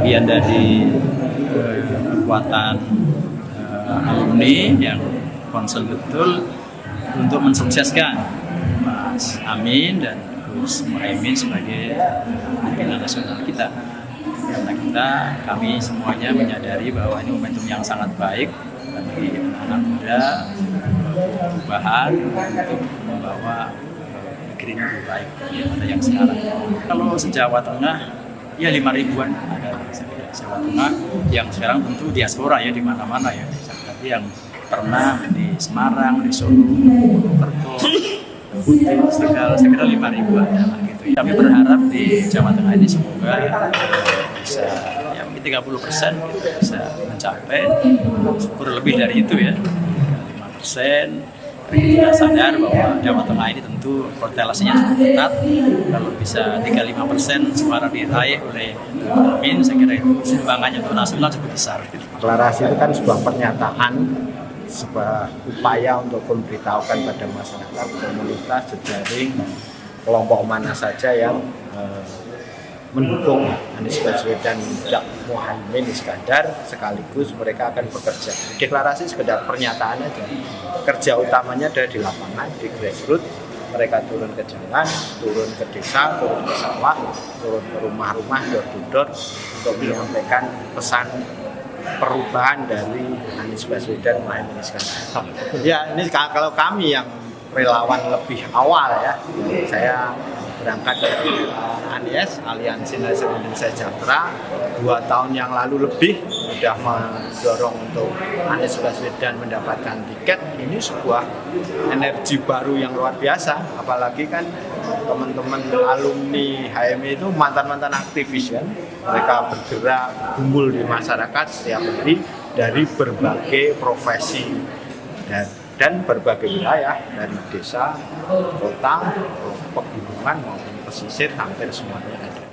bagian dari kekuatan alumni yang concern betul untuk mensukseskan Mas Amin dan Gus Muhaimin sebagai pimpinan nasional kita. Karena kami semuanya menyadari bahwa ini momentum yang sangat baik bagi anak muda, perubahan untuk membawa negeri ini lebih baik daripada yang sekarang. Kalau se-Jawa Tengah, ya 5.000-an ada Jawa Tengah yang sekarang tentu diaspora ya di mana-mana ya. Tapi yang pernah di Semarang, di Solo, Purwokerto, Putih, Tegal, sekitar 5.000 ada lah gitu. Kami berharap di Jawa Tengah ini semoga bisa ya 30% kita bisa mencapai, syukur lebih dari itu ya, 5%. Kita sadar bahwa Jawa Tengah ini tentu korelasinya sangat ketat. Kalau bisa 35% suara diraih oleh Amin, saya kira itu sumbangannya untuk nasional cukup besar. Deklarasi itu kan sebuah pernyataan, sebuah upaya untuk memberitahukan pada masyarakat, komunitas, jejaring, kelompok mana saja yang mendukung Anies Baswedan dan Muhaimin Iskandar, sekaligus mereka akan bekerja. Deklarasi sekedar pernyataan aja. Kerja utamanya ada di lapangan, di grassroots. Mereka turun ke jalan, turun ke desa, turun ke sawah, turun ke rumah-rumah, door-to-door untuk menyampaikan pesan perubahan dari Anies Baswedan Muhaimin Iskandar. Ya, ini kalau kami yang relawan lebih awal ya, saya berangkat dari Anies, Aliansi Nasional Indonesia Sejahtera, 2 tahun yang lalu lebih sudah mendorong untuk Anies Baswedan mendapatkan tiket. Ini sebuah energi baru yang luar biasa, apalagi kan teman-teman alumni HMI itu mantan-mantan aktivis kan, mereka bergerak kumpul di masyarakat setiap hari dari berbagai profesi dan berbagai wilayah, dari desa, kota, pegunungan maupun pesisir, hampir semuanya ada.